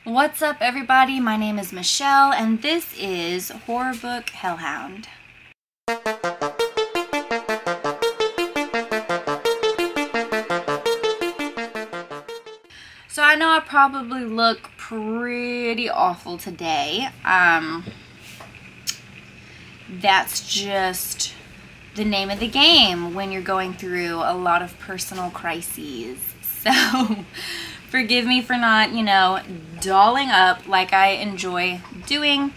What's up, everybody? My name is Michelle, and this is Horror Book Hell Hound. So I know I probably look pretty awful today. That's just the name of the game when you're going through a lot of personal crises. So forgive me for not, dolling up like I enjoy doing.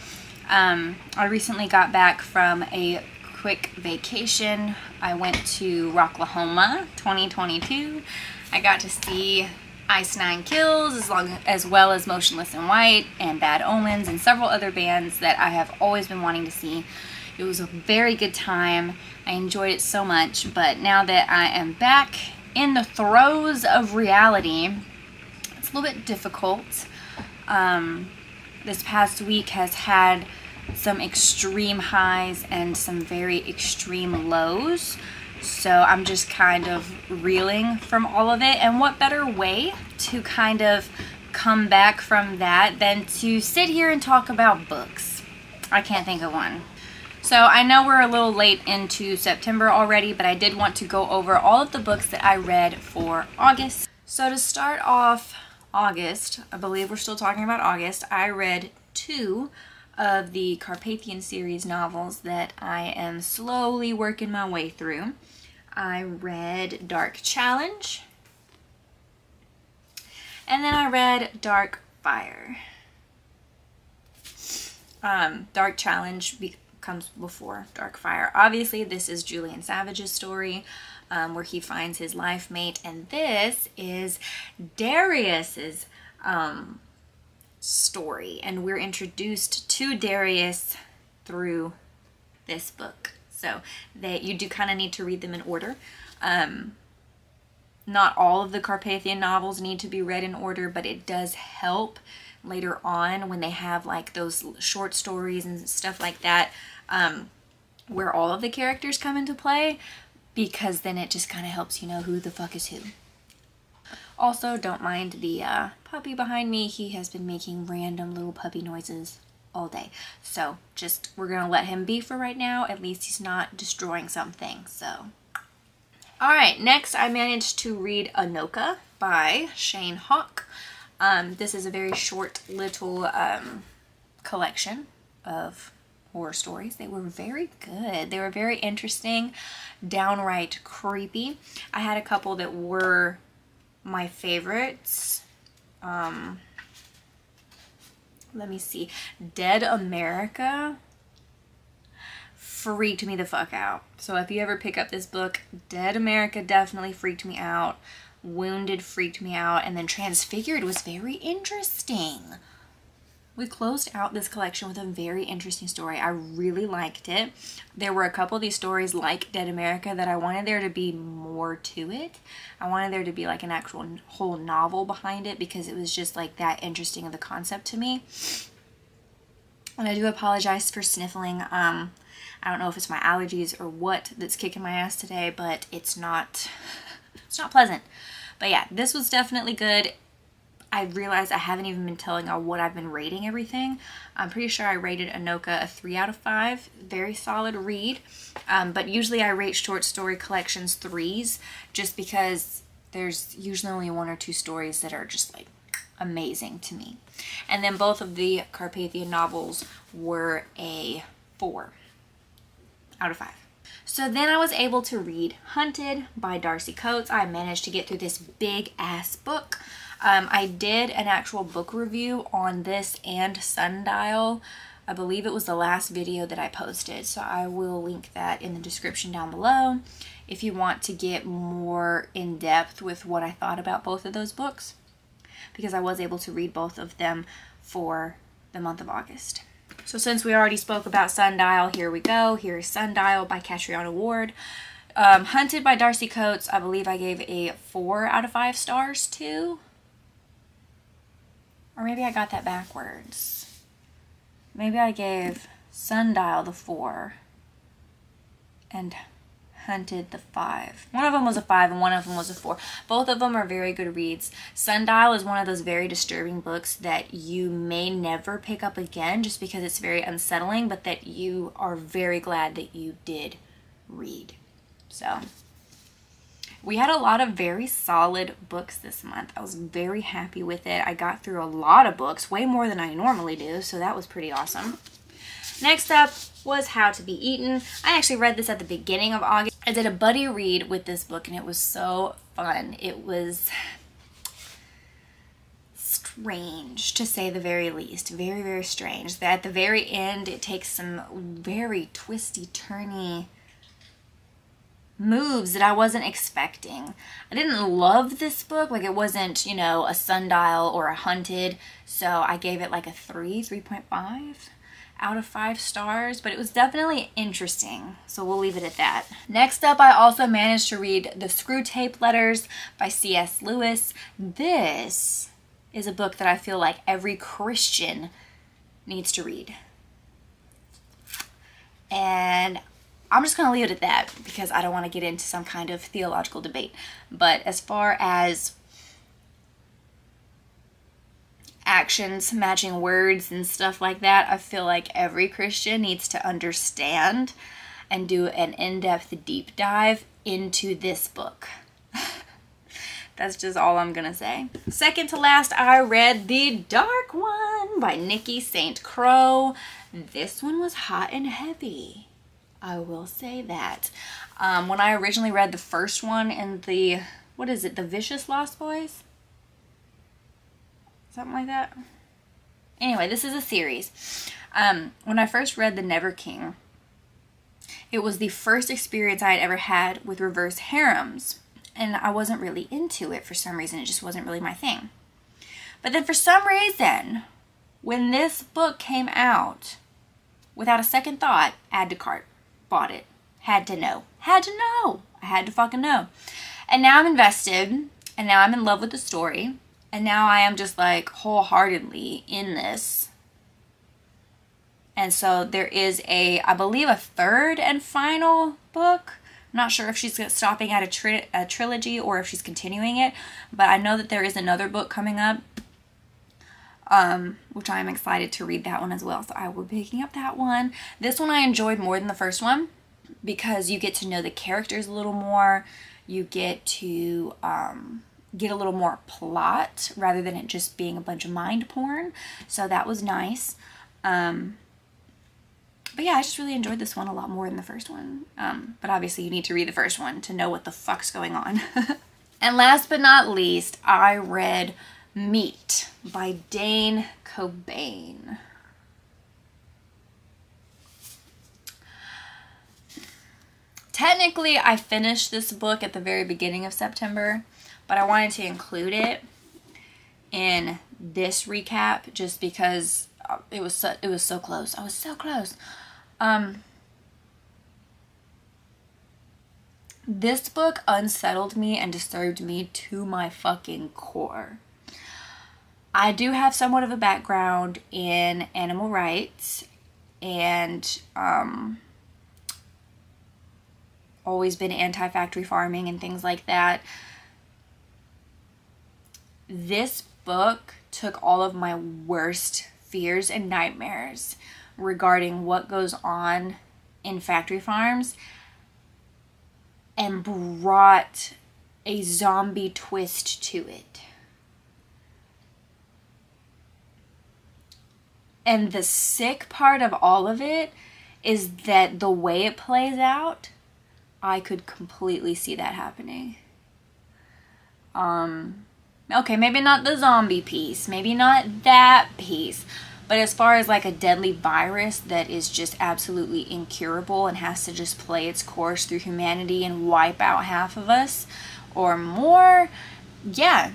I recently got back from a quick vacation. I went to Rocklahoma 2022. I got to see Ice Nine Kills as well as Motionless in White and Bad Omens and several other bands that I have always been wanting to see. It was a very good time. I enjoyed it so much, but now that I am back in the throes of reality, it's a little bit difficult. This past week has had some extreme highs and some very extreme lows. So I'm just kind of reeling from all of it. And what better way to kind of come back from that than to sit here and talk about books? I can't think of one. So I know we're a little late into September already, but I did want to go over all of the books that I read for August. So to start off August, I believe we're still talking about August, I read 2 of the Carpathian series novels that I am slowly working my way through. I read Dark Challenge, and then I read Dark Fire. Dark Challenge comes before Dark Fire. Obviously, this is Julian Savage's story, where he finds his life mate, and this is Darius's story, and we're introduced to Darius through this book. So that you do kind of need to read them in order. Not all of the Carpathian novels need to be read in order, but it does help later on when they have like those short stories and stuff like that, where all of the characters come into play, because then it just kind of helps you know who the fuck is who. Also, don't mind the puppy behind me. He has been making random little puppy noises all day. So just, we're gonna let him be for right now. At least he's not destroying something. So, all right, next I managed to read Anoka by Shane Hawk. This is a very short little collection of horror stories. They were very good. They were very interesting, downright creepy. I had a couple that were my favorites. Let me see. Dead America freaked me the fuck out. So if you ever pick up this book, Dead America definitely freaked me out. Wounded freaked me out. And then Transfigured was very interesting. We closed out this collection with a very interesting story. I really liked it. There were a couple of these stories like Dead America that I wanted there to be more to it. I wanted there to be like an actual whole novel behind it, because it was just like that interesting of the concept to me. And I do apologize for sniffling. I don't know if it's my allergies or what that's kicking my ass today, but it's not pleasant. But yeah, this was definitely good. I realized I haven't even been telling y'all what I've been rating everything. I'm pretty sure I rated Anoka a 3 out of 5. Very solid read. But usually I rate short story collections 3s, just because there's usually only 1 or 2 stories that are just like amazing to me. And then both of the Carpathian novels were a 4 out of 5. So then I was able to read Hunted by Darcy Coates. I managed to get through this big ass book. I did an actual book review on this and Sundial. I believe it was the last video that I posted, so I will link that in the description down below if you want to get more in depth with what I thought about both of those books, because I was able to read both of them for the month of August. So since we already spoke about Sundial, here we go. Here's Sundial by Catriona Ward. Hunted by Darcy Coates, I believe I gave a 4 out of 5 stars to. Or maybe I got that backwards. Maybe I gave Sundial the 4 and Hunted the 5. One of them was a 5 and one of them was a 4. Both of them are very good reads. Sundial is one of those very disturbing books that you may never pick up again just because it's very unsettling, but that you are very glad that you did read. So we had a lot of very solid books this month. I was very happy with it. I got through a lot of books, way more than I normally do, so that was pretty awesome. Next up was How to Be Eaten. I actually read this at the beginning of August. I did a buddy read with this book and it was so fun. It was strange, to say the very least. Very, very strange. At the very end, it takes some very twisty, turny moves that I wasn't expecting. I didn't love this book. Like, it wasn't, you know, a Sundial or a Hunted. So I gave it like a 3.5 out of 5 stars, but it was definitely interesting, so we'll leave it at that. Next up, I also managed to read The Screwtape Letters by C.S. Lewis. This is a book that I feel like every Christian needs to read. And I'm just going to leave it at that because I don't want to get into some kind of theological debate. But as far as actions matching words and stuff like that, I feel like every Christian needs to understand and do an in-depth deep dive into this book. That's just all I'm gonna say. Second to last, I read The Dark One by Nikki St. Crowe. This one was hot and heavy, I will say that. When I originally read the first one in the, what is it, The Vicious Lost Boys? Something like that. Anyway, this is a series. When I first read The Never King, it was the first experience I had ever had with reverse harems. And I wasn't really into it for some reason. It just wasn't really my thing. But then for some reason, when this book came out, without a second thought, add to cart. Bought it. Had to know. Had to know. I had to fucking know. And now I'm invested. And now I'm in love with the story. And now I am just like wholeheartedly in this. And so there is I believe, a third and final book. I'm not sure if she's stopping at a trilogy or if she's continuing it. But I know that there is another book coming up. Which I am excited to read that one as well. So I will be picking up that one. This one I enjoyed more than the first one. Because you get to know the characters a little more. You get to get a little more plot rather than it just being a bunch of mind porn. So that was nice. But yeah, I just really enjoyed this one a lot more than the first one. But obviously you need to read the first one to know what the fuck's going on. And last but not least, I read Meat by Dane Cobain. Technically, I finished this book at the very beginning of September, but I wanted to include it in this recap just because it was so close. I was so close. This book unsettled me and disturbed me to my fucking core. I do have somewhat of a background in animal rights and always been anti-factory farming and things like that. This book took all of my worst fears and nightmares regarding what goes on in factory farms and brought a zombie twist to it. And the sick part of all of it is that the way it plays out, I could completely see that happening. Okay, maybe not the zombie piece, maybe not that piece, but as far as like a deadly virus that is just absolutely incurable and has to just play its course through humanity and wipe out half of us or more, yeah,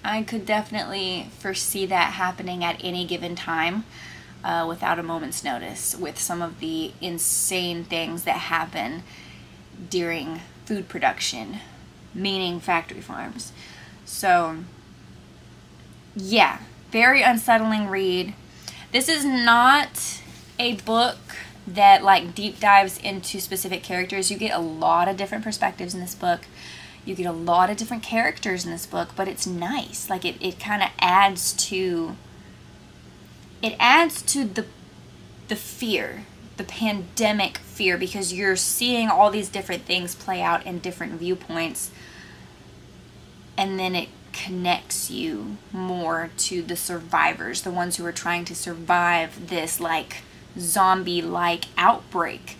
I could definitely foresee that happening at any given time. Without a moment's notice, with some of the insane things that happen during food production, meaning factory farms. So, yeah, very unsettling read. This is not a book that like deep dives into specific characters. You get a lot of different perspectives in this book. You get a lot of different characters in this book, but it's nice. Like it kind of adds to the fear, the pandemic fear, because you're seeing all these different things play out in different viewpoints, and then it connects you more to the survivors, the ones who are trying to survive this like zombie-like outbreak.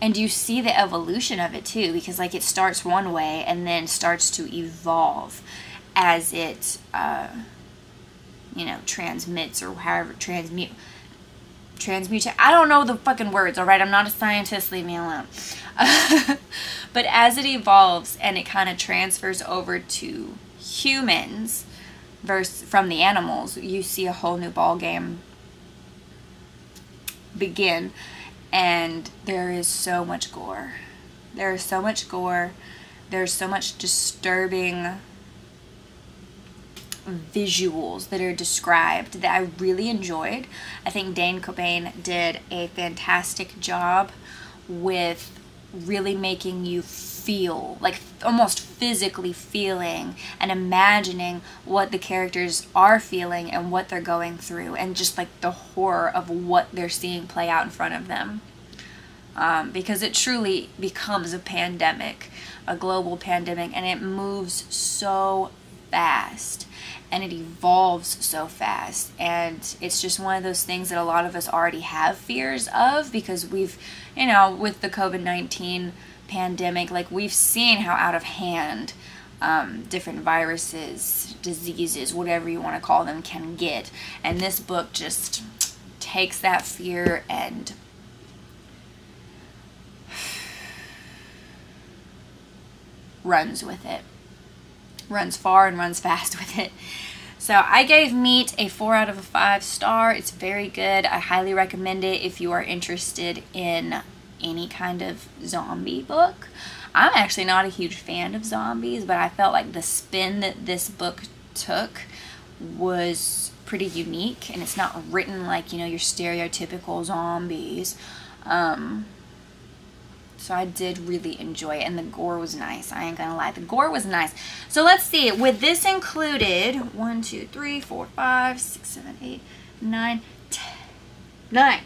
And you see the evolution of it too, because like it starts one way and then starts to evolve as it you know, transmits, or however, transmute. I don't know the fucking words, alright? I'm not a scientist, leave me alone. But as it evolves and it kind of transfers over to humans from the animals, you see a whole new ball game begin. And there is so much gore. There is so much gore. There's so much disturbing visuals that are described that I really enjoyed. I think Dane Cobain did a fantastic job with really making you feel, like almost physically feeling and imagining what the characters are feeling and what they're going through, and just like the horror of what they're seeing play out in front of them. Because it truly becomes a pandemic, a global pandemic, and it moves so fast. And it evolves so fast, and it's just one of those things that a lot of us already have fears of, because we've, you know, with the COVID-19 pandemic, like we've seen how out of hand different viruses, diseases, whatever you want to call them, can get. And this book just takes that fear and runs with it. Runs far and runs fast with it. So I gave Meat a 4 out of a 5 star. It's very good. I highly recommend it if you are interested in any kind of zombie book. I'm actually not a huge fan of zombies, but I felt like the spin that this book took was pretty unique, and it's not written like, you know, your stereotypical zombies. So I did really enjoy it, and the gore was nice. I ain't gonna lie, the gore was nice. So let's see, with this included, 1, 2, 3, 4, 5, 6, 7, 8, 9, 10, 9.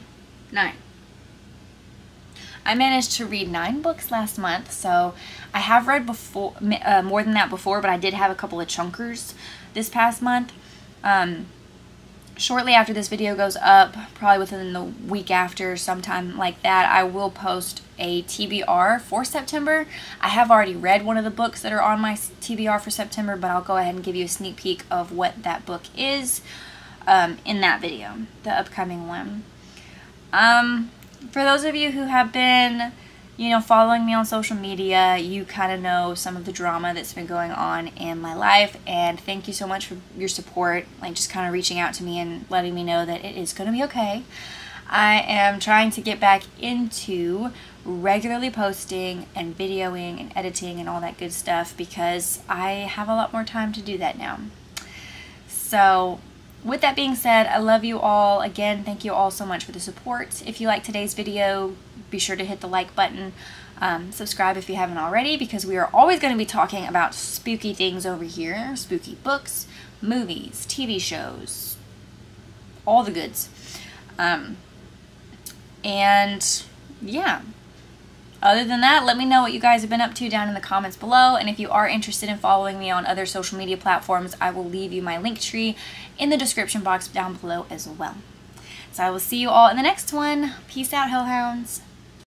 I managed to read 9 books last month, so I have read before, more than that before, but I did have a couple of chunkers this past month. Shortly after this video goes up, probably within the week after, sometime like that, I will post a TBR for September. I have already read one of the books that are on my TBR for September, but I'll go ahead and give you a sneak peek of what that book is in that video, the upcoming one. For those of you who have been, you know, following me on social media, you kind of know some of the drama that's been going on in my life, and thank you so much for your support, like just kind of reaching out to me and letting me know that it is going to be okay. I am trying to get back into regularly posting and videoing and editing and all that good stuff, because I have a lot more time to do that now. So with that being said, I love you all. Again, thank you all so much for the support. If you like today's video, be sure to hit the like button. Subscribe if you haven't already, because we are always going to be talking about spooky things over here. Spooky books, movies, TV shows, all the goods. And yeah, other than that, let me know what you guys have been up to down in the comments below. And if you are interested in following me on other social media platforms, I will leave you my link tree in the description box down below as well. So I will see you all in the next one. Peace out, Hell Hounds.